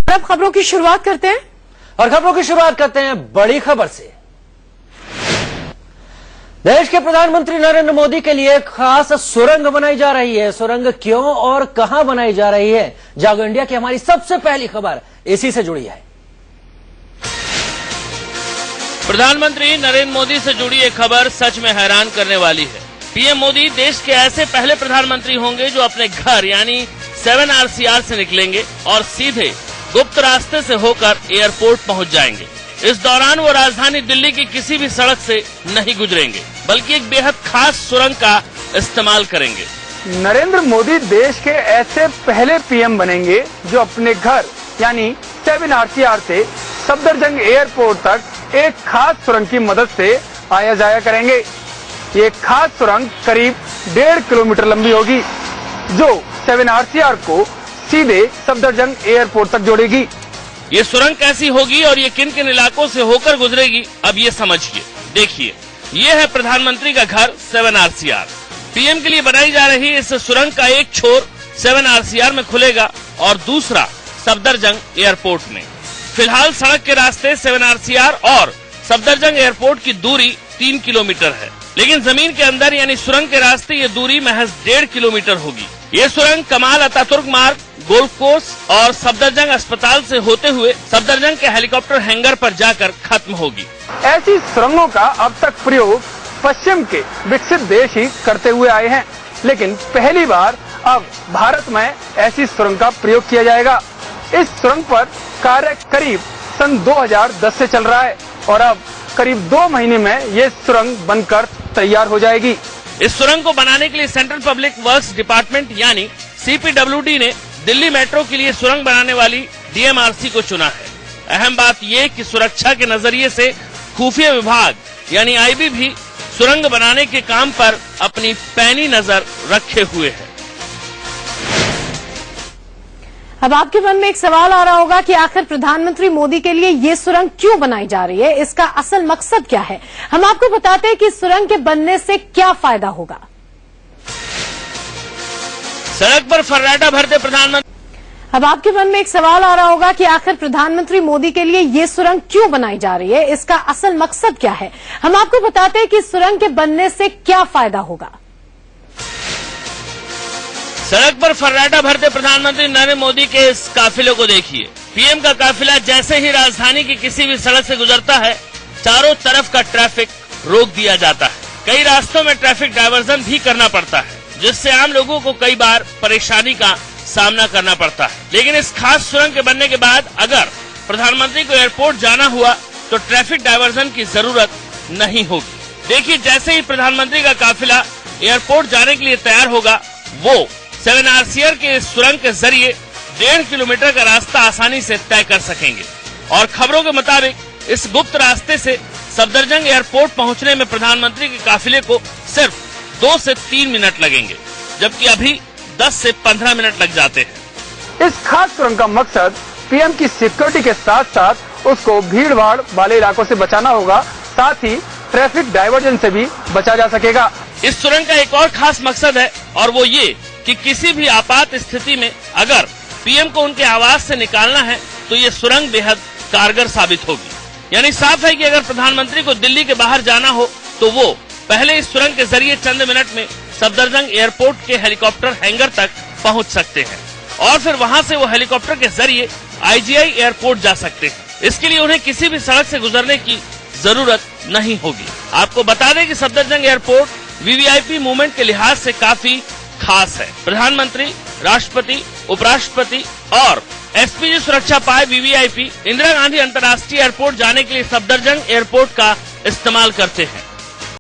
अब खबरों की शुरुआत करते हैं और खबरों की शुरुआत करते हैं बड़ी खबर से। देश के प्रधानमंत्री नरेंद्र मोदी के लिए खास सुरंग बनाई जा रही है। सुरंग क्यों और कहां बनाई जा रही है, जागो इंडिया की हमारी सबसे पहली खबर इसी से जुड़ी है। प्रधानमंत्री नरेंद्र मोदी से जुड़ी एक खबर सच में हैरान करने वाली है। पीएम मोदी देश के ऐसे पहले प्रधानमंत्री होंगे जो अपने घर यानी 7 RCR से निकलेंगे और सीधे गुप्त रास्ते से होकर एयरपोर्ट पहुंच जाएंगे। इस दौरान वो राजधानी दिल्ली की किसी भी सड़क से नहीं गुजरेंगे, बल्कि एक बेहद खास सुरंग का इस्तेमाल करेंगे। नरेंद्र मोदी देश के ऐसे पहले पीएम बनेंगे जो अपने घर यानी 7 RCR से सफदरजंग एयरपोर्ट तक एक खास सुरंग की मदद से आया जाया करेंगे। ये खास सुरंग करीब 1.5 किलोमीटर लंबी होगी, जो 7 RCR को सीधे सफदरजंग एयरपोर्ट तक जोड़ेगी। ये सुरंग कैसी होगी और ये किन किन इलाकों से होकर गुजरेगी, अब ये समझिए। देखिए, ये है प्रधानमंत्री का घर 7 RCR। पीएम के लिए बनाई जा रही इस सुरंग का एक छोर 7 RCR में खुलेगा और दूसरा सफदरजंग एयरपोर्ट में। फिलहाल सड़क के रास्ते 7 RCR और सफदरजंग एयरपोर्ट की दूरी 3 किलोमीटर है, लेकिन जमीन के अंदर यानी सुरंग के रास्ते ये दूरी महज 1.5 किलोमीटर होगी। ये सुरंग कमाल अतातुर्क मार्ग, गोल्फ कोर्स और सफदरजंग अस्पताल से होते हुए सफदरजंग के हेलीकॉप्टर हैंगर पर जाकर खत्म होगी। ऐसी सुरंगों का अब तक प्रयोग पश्चिम के विकसित देश ही करते हुए आए हैं, लेकिन पहली बार अब भारत में ऐसी सुरंग का प्रयोग किया जाएगा। इस सुरंग पर कार्य करीब सन 2010 से चल रहा है और अब करीब 2 महीने में ये सुरंग बनकर तैयार हो जाएगी। इस सुरंग को बनाने के लिए सेंट्रल पब्लिक वर्क्स डिपार्टमेंट यानी CPWD ने दिल्ली मेट्रो के लिए सुरंग बनाने वाली DMRC को चुना है। अहम बात ये कि सुरक्षा के नजरिए से खुफिया विभाग यानी IB भी सुरंग बनाने के काम पर अपनी पैनी नजर रखे हुए है। अब आपके मन में एक सवाल आ रहा होगा कि आखिर प्रधानमंत्री मोदी के लिए ये सुरंग क्यों बनाई जा रही है, इसका असल मकसद क्या है। हम आपको बताते हैं कि सुरंग के बनने से क्या फायदा होगा। सड़क पर फर्राटा भरते प्रधानमंत्री। अब आपके मन में एक सवाल आ रहा होगा कि आखिर प्रधानमंत्री मोदी के लिए ये सुरंग क्यों बनाई जा रही है, इसका असल मकसद क्या है। हम आपको बताते हैं कि सुरंग के बनने से क्या फायदा होगा। सड़क पर फर्राटा भरते प्रधानमंत्री नरेंद्र मोदी के इस काफिले को देखिए। पीएम का काफिला जैसे ही राजधानी की किसी भी सड़क से गुजरता है, चारों तरफ का ट्रैफिक रोक दिया जाता है। कई रास्तों में ट्रैफिक डायवर्जन भी करना पड़ता है, जिससे आम लोगों को कई बार परेशानी का सामना करना पड़ता है। लेकिन इस खास सुरंग के बनने के बाद अगर प्रधानमंत्री को एयरपोर्ट जाना हुआ तो ट्रैफिक डायवर्जन की जरूरत नहीं होगी। देखिए, जैसे ही प्रधानमंत्री का काफिला एयरपोर्ट जाने के लिए तैयार होगा, वो 7 RCR के इस सुरंग के जरिए 1.5 किलोमीटर का रास्ता आसानी से तय कर सकेंगे। और खबरों के मुताबिक इस गुप्त रास्ते से सफदरजंग एयरपोर्ट पहुंचने में प्रधानमंत्री के काफिले को सिर्फ 2 से 3 मिनट लगेंगे, जबकि अभी 10 से 15 मिनट लग जाते हैं। इस खास सुरंग का मकसद पीएम की सिक्योरिटी के साथ साथ उसको भीड़ भाड़ वाले इलाकों से बचाना होगा, साथ ही ट्रैफिक डायवर्जन से भी बचा जा सकेगा। इस सुरंग का एक और खास मकसद है और वो ये कि किसी भी आपात स्थिति में अगर पीएम को उनके आवास से निकालना है तो ये सुरंग बेहद कारगर साबित होगी। यानी साफ है कि अगर प्रधानमंत्री को दिल्ली के बाहर जाना हो तो वो पहले इस सुरंग के जरिए चंद मिनट में सफदरजंग एयरपोर्ट के हेलीकॉप्टर हैंगर तक पहुंच सकते हैं और फिर वहां से वो हेलीकॉप्टर के जरिए IGI एयरपोर्ट जा सकते हैं। इसके लिए उन्हें किसी भी सड़क से गुजरने की जरूरत नहीं होगी। आपको बता दें कि सफदरजंग एयरपोर्ट VVIP मूवमेंट के लिहाज से काफी खास है। प्रधानमंत्री, राष्ट्रपति, उपराष्ट्रपति और SPG सुरक्षा पाए VVIP इंदिरा गांधी अंतर्राष्ट्रीय एयरपोर्ट जाने के लिए सफदरजंग एयरपोर्ट का इस्तेमाल करते हैं।